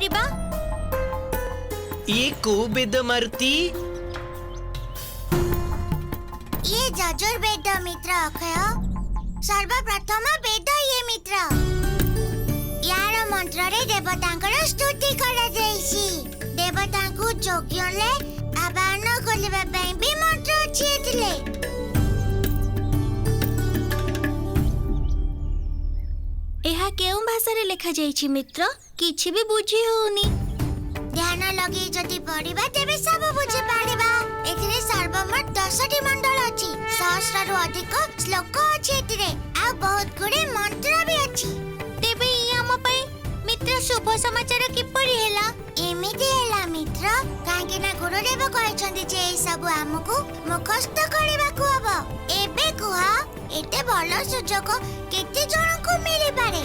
परिबा। ये को वेद मारुति? ये जजुर वेद मित्र अक्षय। सर्वप्रथम वेद ये मित्र। यार मंत्र रे देवतांकर स्तुति करा जायछि। देवतांकु यज्ञले आवाहन करबा पई भी मंत्र अछि एथिले। एहा केउ भाषा रे लिखा जायछि मित्र? किछि भी बुझी होउनी। ध्यान लगे जदि पढ़िबा तेबे सब बुझि पारिबा। एथिरे सर्वमोट 10टी मंडल अछि। 1000 रु अधिक श्लोक अछि एथिरे। आ बहुत गुडे मंत्र भी अछि। तेबे ई हम पई मित्र शुभ समाचार किपरि हेला? एमिति हेला मित्र, काहे ना गुरुदेव कहछन्ति जे ए सब हमकु मुखस्थ करिबाकू हबो। एबे कुहा एते भलो सुजोग केते जनकु मिलि पारे?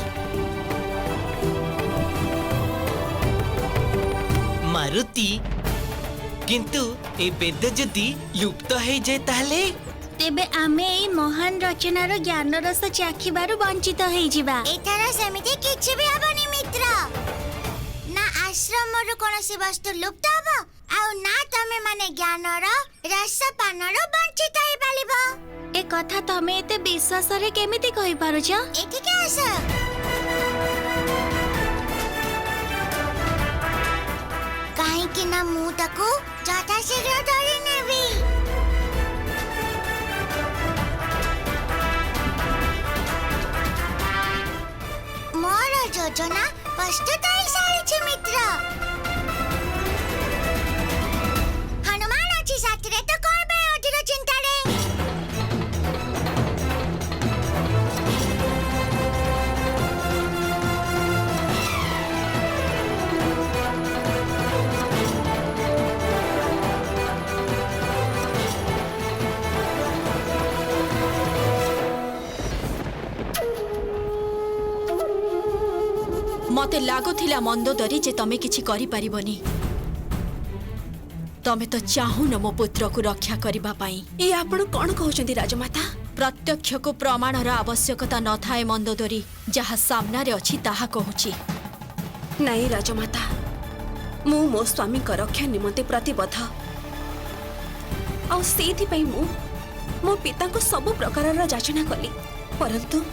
मारुति किंतु ए वेद जदि लुप्त हो जाए ताहले तेबे आमे ए महान रचनार ज्ञान रस चाखिबारु वंचित होई जिबा। एथारा समिति किछि भी हबनी मित्र। ना आश्रमरु कोनोसी वस्तु लुप्त हबो आउ ना तमे माने ज्ञानर रस पानर वंचित होई पालिबो। ए कथा तमे एते विश्वास रे केमिति कहि पारुछ? एठिके आस। काहेकि ना मु ताकू यथा शीघ्र धरि नेबी। मोर योजना प्रस्तुत होई सारिछि मित्र। हनुमान अछि साथरे तो करबे अधिक चिंता रे। मते लागुथिला मंदोदरी जे तमे किछि करि परिबनी। तमे तो चाहून मो पुत्र को रक्षा करिबा पाई। ए आपण कोन कहउछंती राजमाता? प्रत्यक्ष को प्रमाणर आवश्यकता न थाए मंदोदरी। जहा सामना रे अछि ताहा कहूची। नहीं राजमाता, मु मो स्वामी को रक्षा निमंते प्रतिबद्ध। आ सेथि पई मो पिता को सब प्रकार जाचना कली, परंतु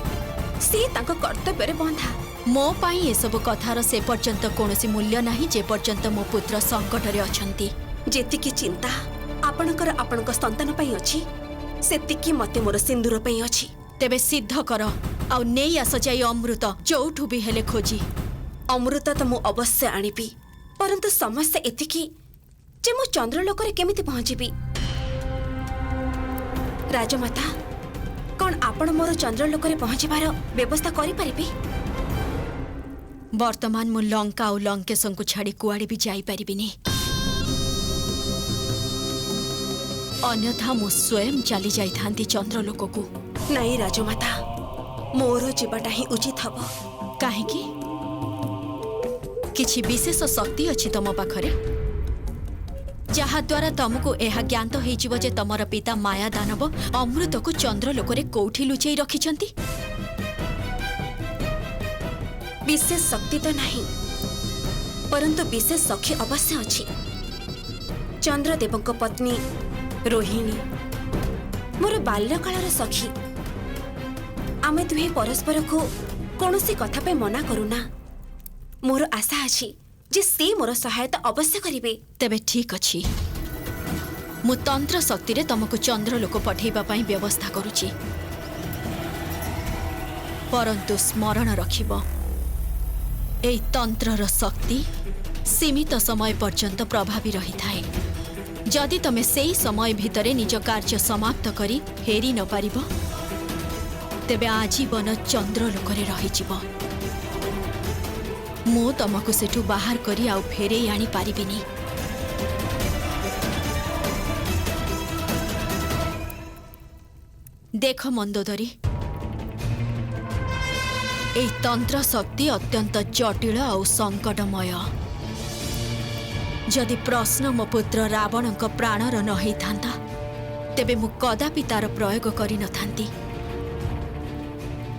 से तांको कर्तव्य रे बंधा। मो पाई ए सब कथार से पर्यंत कोनोसी मूल्य नाही जे पर्यंत मो पुत्र संकट रे अछंती। जेतिकी चिंता आपणकर आपणक संतान पई अछि, सेतिकी मते मोर सिंदूर पई अछि। तेबे सिद्ध कर आ नेई आस जाई अमृत चौठु भी हेले खोजी। अमृत तो मु अवश्य आनिबी, परंतु समस्या एतिकी जे मु चंद्रलोक रे केमिति पहुंचीबी? राजमाता, कोन आपण मोर चंद्रलोक रे पहुंचीबार व्यवस्था करि परिबी? वर्तमान मु लंका और लंकेशं को छाड़ी कुआड़े भी जाई परिबिनी। अन्यथा मु स्वयं चली जाई थांती चंद्रलोक को। नहीं राजमाता, मोर जीवाटा ही उचित हबो। काहे की किछि विशेष शक्ति अछि तम पाखरे जहा द्वारा तुमको एहा ज्ञात होइजिवो जे तमर पिता माया दानव अमृत को चंद्रलोक रे कोठी लुचेई रखिछंती? विशेष शक्ति तो नहीं, परंतु विशेष सखी अवश्य अछि। चंद्रदेव पत्नी रोहिणी मोर बाल्यकालर सखी। आमे दुहे परस्पर को कौनसी कथा पे मना करूना। मोर आशा अछि जे से मोर सहायता अवश्य करिवे। तेबे ठीक अछि, मु तंत्र शक्ति रे तुमको चंद्रलोक पठेबा पई व्यवस्था करूची, परंतु स्मरण रखिबो एई तंत्रर शक्ति सीमित समय पर्यंत प्रभावी रही थाए। जदि तमे सेई समय भितरे निज कार्य समाप्त करी फेरी न पारिबो तेबे आजीवन चंद्रलोक रे रही जिवो। मो तमको सेठु बाहर करी आउ फेरे आनी पारिबिनी। देख मंदोदरी, एई तंत्र शक्ति अत्यंत जटिल और संकटमय। जदि प्रश्न मो पुत्र रावण प्राणर न होइथांता तेबे मु कदापि तार प्रयोग करि न थांती।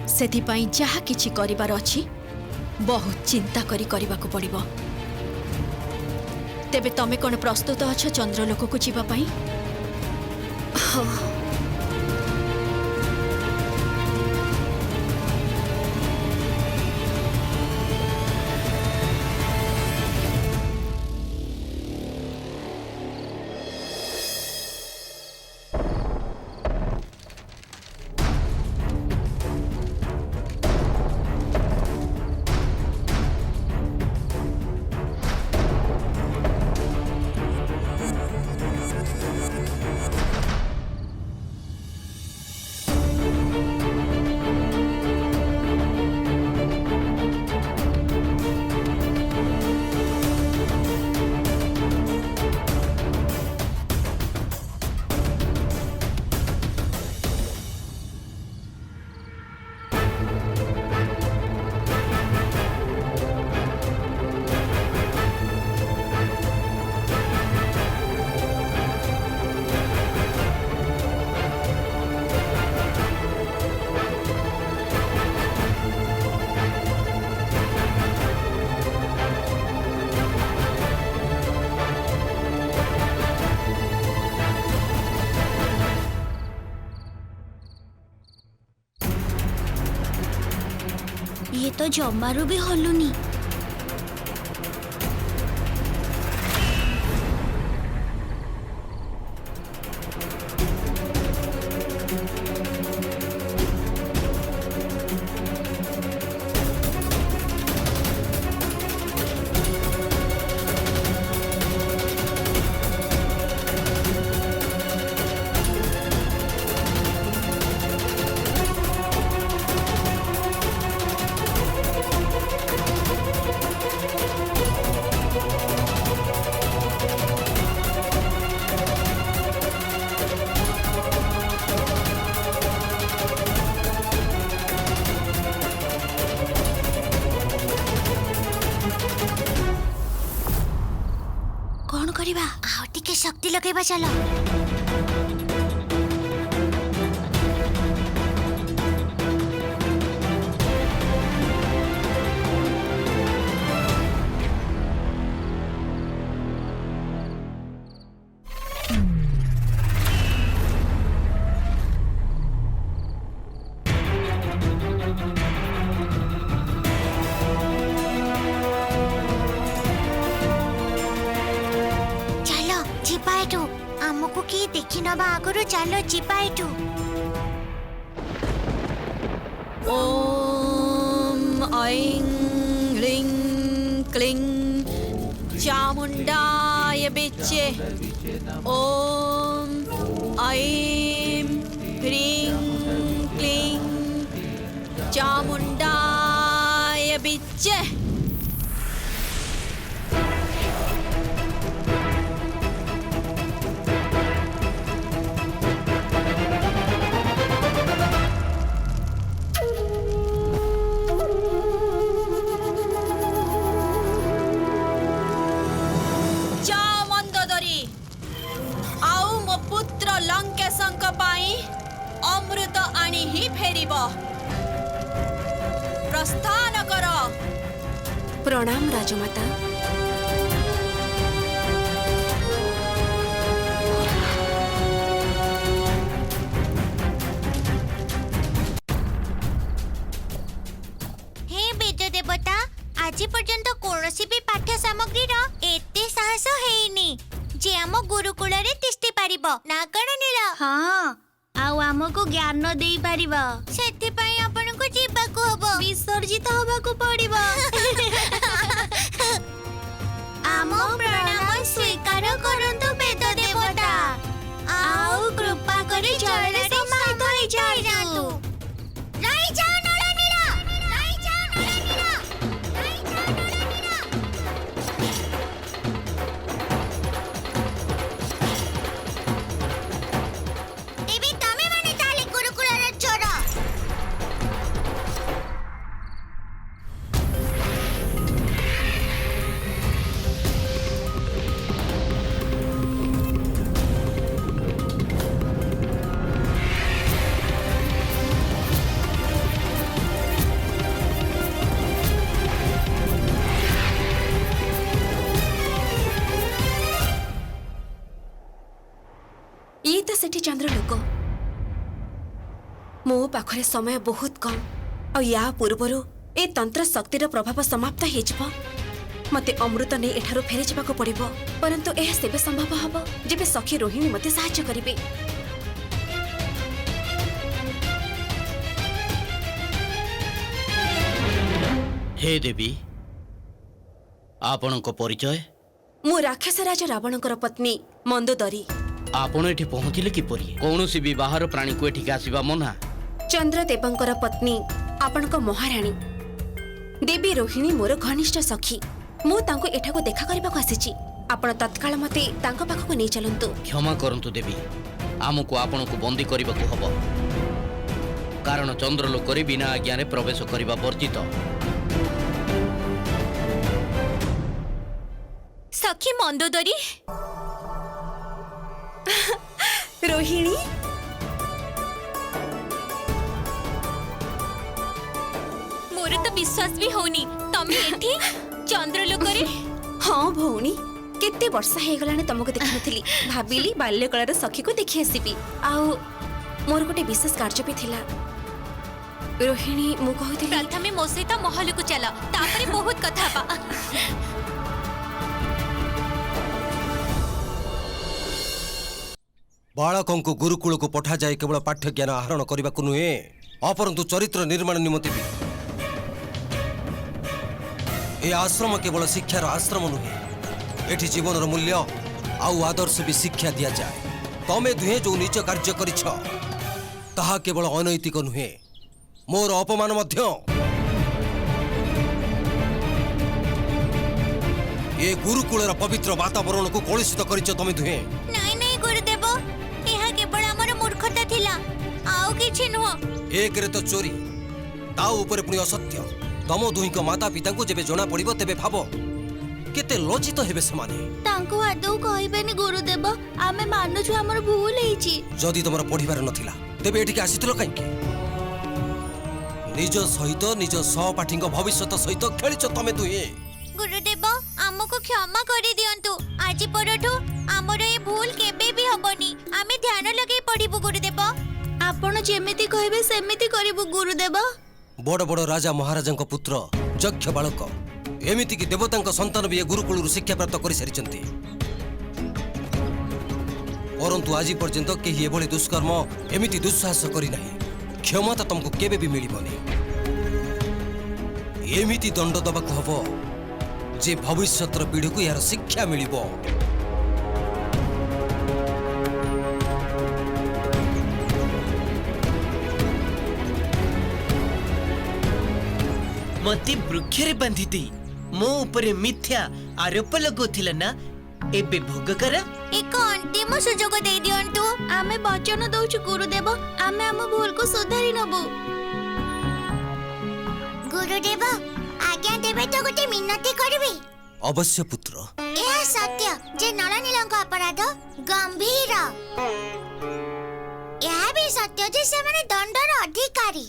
सेथिपाई जहा किछि करिबार अछि बहुत चिंता करी करिबाकु पड़िबो। तेबे तमे कौन प्रस्तुत अछ चंद्रलोक को जीवा पाई? ये तो जमारू भी हलुनी। कौन करिबा? आउ टिके शक्ति लगेबा चलो। चलो जिपा एठू आमको की देखि नबा आगरु चलो जिपा एठू। ओम ऐं ह्रीं क्लीं चामुंडाय विच्चे। ओम ऐं ह्रीं क्लीं चामुंडाय विच्चे। लंकेशंक पाई अमृत आनी ही फेरिब। प्रस्थान कर। प्रणाम राजमाता। हे वेद देवता आज पर्यंत कोनोसी भी पाठ्य सामग्री रो एते साहस हेइनी जे आम गुरुकुल रे तिष्ठि पारिबो ना कण नील। हाँ आउ आमको ज्ञान देई पारिबा। सेति पई आपनको जीवाको हबो विसर्जित होबाकू पड़िबा। आम प्रणाम स्वीकार करंतु वेद देवता। आउ कृपा करी जल रे समाहित होई जाऊ। रही जाओ नल नील, रही जाओ नल नील, रही जाओ नल नील। देवी तमे माने ताले गुरुकुल रे चोर। मो पाखरे समय बहुत कम और या पूर्वरु ए तंत्र शक्तिर प्रभाव समाप्त हो मते अमृत नहीं एठारु फेरी जाबाक पड़िबो परंतु एह सेबे संभव हबो जेबे सखी रोहिणी मते सहाय्य करिवे। हे देवी आपणको परिचय मु राक्षस राज रावणकर पत्नी मंदोदरी। आपण एठी पहुँचिले किपरि कौनसी भी बाहर प्राणी को एठी आसीबा मना। चंद्रदेवंकर पत्नी आपणक महाराणी देवी रोहिणी मोर घनिष्ठ सखी मु तांको एठाको देखा करबाको आसीची आपण तत्काल मते तांको पाखको नै चलंतु। क्षमा करंतु देवी आमको आपणको बंदी करबाको हबो कारण चंद्रलोकरे बिना आज्ञा रे प्रवेश करबा वर्जित। सखी मंदोदरी रोहिणी मोर तो विश्वास भी होनी तमे एठी चंद्रलोकरे। हाँ भौणी केते वर्ष हे गलाने तुमको देखि नथिली भाबिली बाल्यकालर सखी को देखि आसीबी आउ मोर गोटे विशेष कार्य भी थिला। रोहिणी मु कहथिली प्रथमे मो सहित महल को चला तापरे बहुत कथा बा। बालकों को गुरुकुल को पठा जाए केवल पाठ्य ज्ञान आहरण करने को नुहे अपरंतु चरित्र निर्माण निमंते भी। ए आश्रम केवल शिक्षार आश्रम नुहे एठी जीवन मूल्य आउ आदर्श भी शिक्षा दिया जाए। तमे दुहे जो निज कार्य करिछ ताहा केवल अनैतिक नुहे मोर अपमान मध्य। ए गुरुकुलर पवित्र वातावरण को कलुषित करिछ तमे दुहे। ନାଇଁ ନାଇଁ ଗୁରୁଦେବ ଏହା କେବଳ ଆମର ମୂର୍ଖତା ଥିଲା ଆଉ କିଛି ନୁହଁ। एक रे तो चोरी ता ऊपर पुणी असत्य तम दुहिक माता पिता को जेबे जना पड़िबो तेबे भाबो केते लज्जित हेबे समाने। ତାଙ୍କୁ ଆଦୌ କହିବେନି ଗୁରୁଦେବ ଆମେ ମାନୁଛୁ ଆମର ଭୁଲ ହେଇଛି। जदि तुमर पढ़िबार नथिला तेबे एठिके आसिथिलो काईके निज सहित निज सहपाठी भविष्यत सहित खेलिछ तमे दुहे। गुरुदेव ଆମକୁ କ୍ଷମା କରି ଦିଅନ୍ତୁ ଆଜି ପରଠୁ ଆମର ଏ ଭୁଲ କେବେ ବି ହବନି ଆମେ ଧ୍ୟାନ ଲଗାଇ ପଢିବୁ ଗୁରୁଦେବ। ଆପଣ ଯେମିତି କହିବେ ସେମିତି କରିବୁ ଗୁରୁଦେବ। बड़ बड़ राजा महाराजा पुत्र यक्ष बालक एमिति कि देवता संतान भी गुरुकुल शिक्षा प्राप्त कर सारी परंतु आज पर्यंत कहीं एभली दुष्कर्म एमिति दुस्साहस करना क्षमा तो तुमको केबे भी मिलबनी। एमिति दंड दबाक हबो जे भविष्यतर पीढ़ी को यार शिक्षा मिलिबो। मते वृक्षरे बांधी दे मो ऊपर मिथ्या आरोप लगोथिला ना एबे भोग कर। एक अंतिम सुजोग दे दियंतु आमे वचन दउछु गुरुदेव आमे हम भूल को सुधारी नबु। गुरुदेव आज्ञा देबे तो गोटे मिनती करबी। अवश्य पुत्र। यह सत्य जे नलनीलंक अपराध गंभीर यह भी सत्य जे से माने दंडर अधिकारी।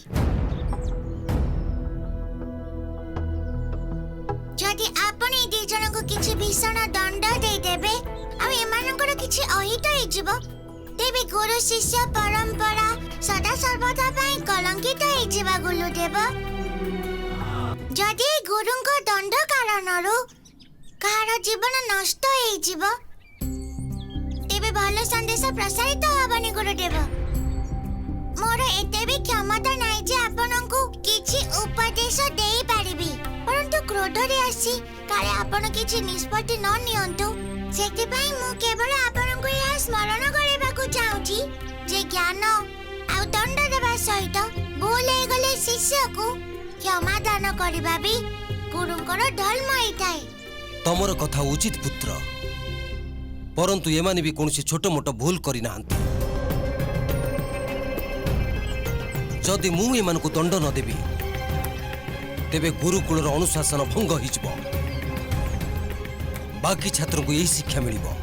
जदि आपण ए दी जन को किछि भीषण दंड दे देबे आ एमानकर किछि अहित हे जिवो तेबे गुरु शिष्य परंपरा सदा सर्वदा पई कलंकित हे जिवा गुरुदेव। जदि गुरुंक दंड कारणरु कार जीवन नष्ट हे जिवो तेबे भलो संदेश प्रसारित हबनी गुरुदेव। मोर एते भी क्षमता नाही जे आपनकु किछि उपदेश देई पारिबी परंतु क्रोध रे आसी काले आपण किछि निष्पत्ति न नियंतु सेति पई मु केवल आपनकु या स्मरण करेबाकु चाहूची जे ज्ञान आ दंड देबा सहित भूल हे गले शिष्य को क्षमा दान करबा भी गुरुंकर धर्म हेताय। तमर कथा उचित पुत्र परंतु एमाने भी कौन छोट मोट भूल करी नाहंती। जदि मु एमान को दंड न देबी तेबे गुरुकुलर अनुशासन भंग होइजबो बाकी छात्र को यही शिक्षा मिलिबो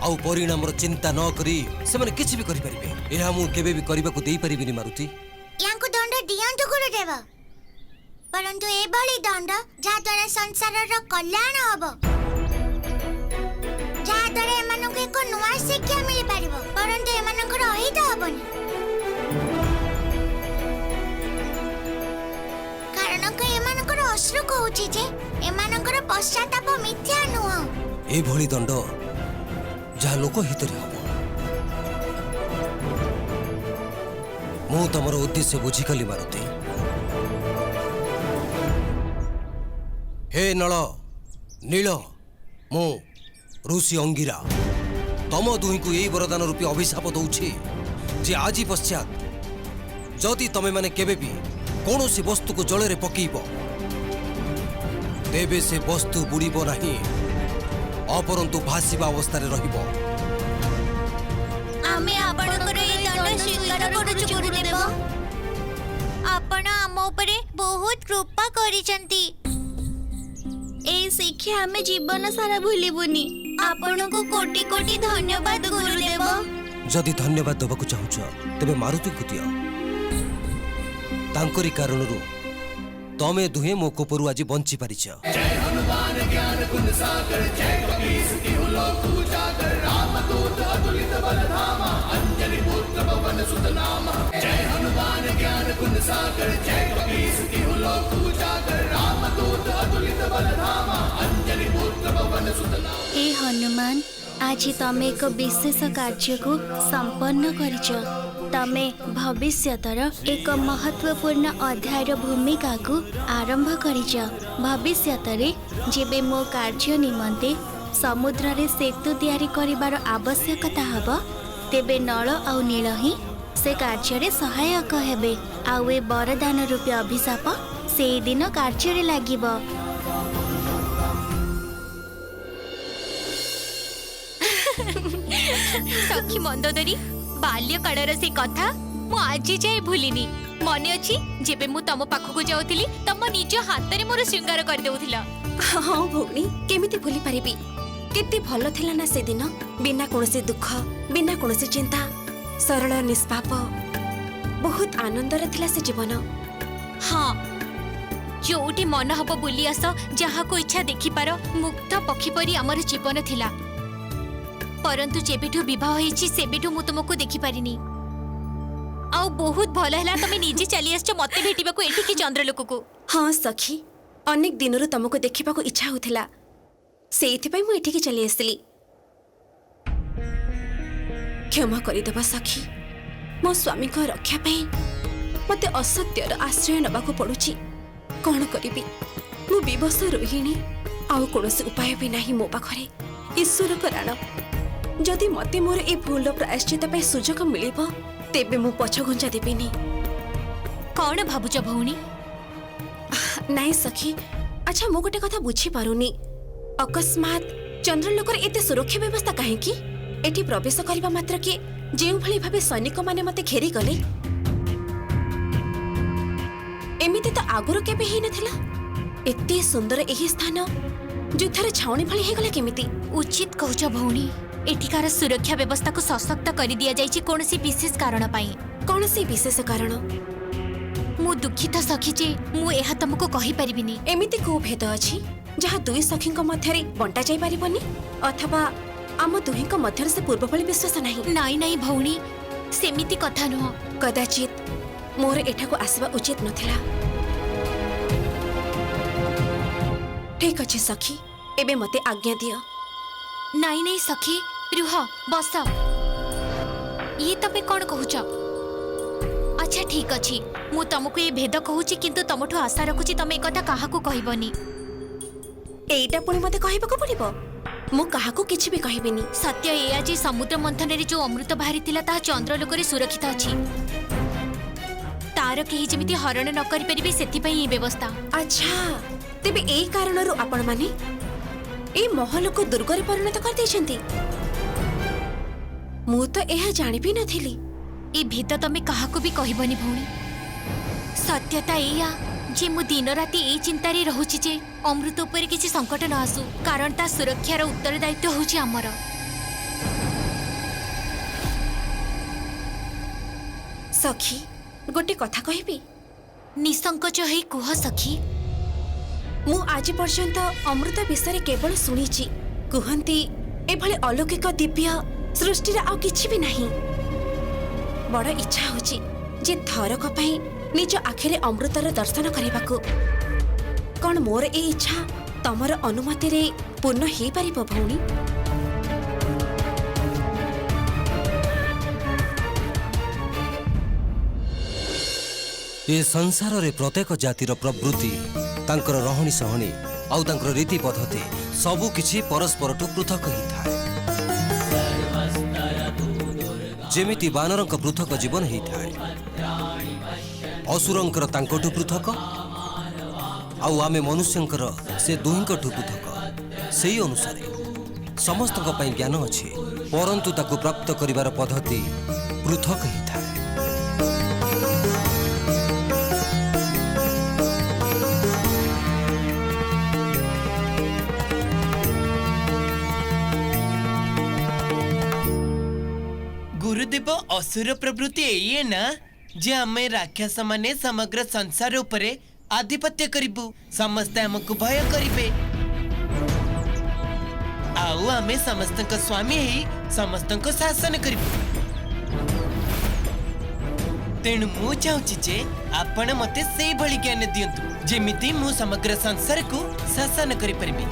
आउ परिणाम चिंता न करी से माने किछि भी करि परिबे। एहा मु केबे भी करबा को देई परिबिनी मारुति। यांको दंड दियंतु गुरुदेव परंतु ए भली दंड जा द्वारा संसारर कल्याण हबो जा द्वारा एमाननको एक नुआ शिक्षा मिलि पारिबो परंतु एमानकर अहित हबनी। ଅଶ୍ରୁ କହୁଛି ଯେ ଏମାନଙ୍କର ପଶ୍ଚାତାପ ମିଥ୍ୟା ନୁହଁ। ଏଭଳି ଦଣ୍ଡ ଯାହା ଲୋକ ହିତରେ ହବ। ମୁଁ ତମର ଉଦ୍ଦେଶ୍ୟ ବୁଝିଗଲି ମାରୁତି। ହେ ନଳ ନୀଳ, ମୁଁ ଋଷି ଅଙ୍ଗିରା ତମ ଦୁହିଁକୁ ଏଇ ବରଦାନ ରୂପୀ ଅଭିଶାପ ଦଉଛି ଯେ ଆଜି ପଶ୍ଚାତ ଯଦି ତମେ ମାନେ କେବେ ବି କୌଣସି ବସ୍ତୁକୁ ଜଳରେ ପକେଇବ ତେବେ ସେ ବସ୍ତୁ ବୁଡ଼ିବ ନାହିଁ, ଅପରନ୍ତୁ ଭାସିବା ଅବସ୍ଥାରେ ରହିବ। ଆମେ ଆପଣଙ୍କର ଏହି ଦଣ୍ଡ ସ୍ୱୀକାର କରୁଛୁ ଗୁରୁଦେବ। ଆପଣ ଆମ ଉପରେ ବହୁତ କୃପା କରିଛନ୍ତି। এই ଶିକ୍ଷା ଆମେ ଜୀବନ ସାରା ଭୁଲିବୁନି। ଆପଣଙ୍କୁ କୋଟି କୋଟି ଧନ୍ୟବାଦ ଗୁରୁଦେବ। ଯଦି ଧନ୍ୟବାଦ ଦେବାକୁ ଚାହୁଁଛ ତେବେ ମାରୁତିଙ୍କୁ ଦିଅ। ତାଙ୍କରି କାରଣରୁ ତମେ ଦୁହେଁ ମୋ କୋପରୁ ଆଜି ବଞ୍ଚି ପାରିଛ। हे हनुमान, आज तमे एक विशेष कार्य को संपन्न करिछ। तमे भविष्यतर एक महत्वपूर्ण अध्यायर भूमिका को आरंभ करिछ। भविष्यतरे जेबे मो कार्य निमंते समुद्र रे सेतु तैयारी करिबार आवश्यकता हब तेबे नळ आउ नीळ ही से कार्य रे सहायक हेबे। आउ ए वरदान रूपी अभिशाप से दिन कार्य रे लागिबो। सखी मंदोदरी, बाल्यकाळर से कथा मु आजी जाए भूलिनी। मने अछि जेबे मु तम पाखकु जाउथिली तम निज हातरे मोर श्रृंगार कर देउथिला। हाँ भौणी, केमिति भूली पारिबी। केते भलो थिला ना से दिन, बिना कोनोसी दुख, बिना कोनोसी चिंता, सरल निष्पाप, बहुत आनंदर थिला से जीवन। हाँ, जोटी मन हब बुली आस, जहा को इच्छा देखि पार, मुक्त पक्षी परी हमर जीवन थिला। परंतु जेबेठु विवाह होईछि सेबेठु मु तुमको देखि पारिनी। आउ बहुत भल हैला तमे निजे चली आछो मते भेटिबाको एठी कि चंद्रलोक को। हाँ सखी, अनेक दिनरु तुमको देखिबाको इच्छा होथिला, सेइथि पई मु एठी कि चली आसली। क्षमा करि देबा सखी, मो स्वामी को रक्षा पई मते असत्यर आश्रय नबाको पडुछि। कोन करिबी, मु विवश रोहिणी, आउ कोनोसी उपाय भी नाही मो पाखरे। ईश्वर कराण, जदि मते मोर ए भूल प्रायश्चित पई सुजोग मिलिबो तेबे मु पछघुंचा देबिनी। कौन भाबुच भौणी? नाई सखी, अच्छा मु गोटे कथा बुझी पारुनी, अकस्मात चंद्रलोकर एते सुरक्षा व्यवस्था काहे की? एठी प्रवेश करबा मात्र के जेउ भली भाबे सैनिक माने मते घेरी गले, एमिति तो आगुरो केबे हेइ नथिला। एते सुंदर एही स्थान जुथर छाउणी भली हे गला केमिति? उचित कहूच भौणी, एठिकार सुरक्षा व्यवस्था को सशक्त कर दिया जाइछि कोनोसी विशेष कारण पाई। कौन से विशेष कारण? मु दुखित सखी जे मु एहा तुमको कहि परिबिनी। एमिति को भेद अछि जहा दुई सखीक मध्यरे बंटा जाई परिबनी, अथवा आम दुहीक मध्यरे से पूर्व भली विश्वास नाही? नाई नाई भौणी, सेमिति कथा नुह। कदाचित मोर एठाको आसवा उचित नथिला। ठीक अछि सखी, एबे मते आज्ञा दियो। नाई नाई सखी, रुह बस। ये तमे कौन कहूच? अच्छा ठीक अछि, मु तुमको ये भेद कहूची, किंतु तुमठु आशा रखुची तमे एकथा काहाकू कहिबनी। एइटा पुणी मते कहिबाको पड़िबो? मु काहाकू किछि भी कहिबिनी। सत्य ए आज समुद्र मंथन रे जो अमृत बाहरी थिला ता चंद्रलोक रे सुरक्षित अछि। तार केही जेमिति हरण न करि परिबे सेति पई ई व्यवस्था। अच्छा, तेबे एई कारणरु आपण माने ए महल को दुर्ग रे परिणत कर दैछंती? मु तो एहा जानि भी नथिली। ए भेद तमे काहाकू भी कहिबनी भौणी। सत्यता एया जे मु दिन राति ए चिंता रे रहूची जे अमृत ऊपर किछि संकट न आसु, कारण ता सुरक्षार उत्तरदायित्व होची हमर। सखी, गोटे कथा कहिबी? निसंकोच हेई कुह सखी। मु आज पर्यंत अमृत विषय केवल शुणिछि। कहंती एभली अलौकिक दिव्य सृष्टि आ किछि भी नहीं। बड़ इच्छा होछि जे थरक पई निज आखिरे अमृतर दर्शन करबाकू। कौन मोर ए इच्छा तमर अनुमति रे पूर्ण हे पारिबो भौणी? ए संसार रे प्रत्येक जातिर प्रवृत्ति तांकर रहणी सहणी आउ तांकर रीति पद्धति सबु किछि परस्पर पृथक ही थाए। जेमिति बानरंक पृथक जीवन ही थाए, असुरंकर तांकटु पृथक आउ आमे मनुष्यंकर से दुहिंकटु पृथक। सेही अनुसारे समस्तक पई ज्ञान अछि, परंतु ताकु प्राप्त करिवार पद्धति पृथक ही थाए। गुरुदेव असुर प्रवृत्ति ये ना जे आमे राक्षस माने समग्र संसार उपरे आधिपत्य करिबु, समस्ते हमको भय करिबे आउ आमे समस्तक स्वामी ही समस्तक शासन करिबु। तेणु मु चाहूची जे आपण मते सेई भली ज्ञान दियंतु जेमिति मु समग्र संसार को शासन करि परिबि।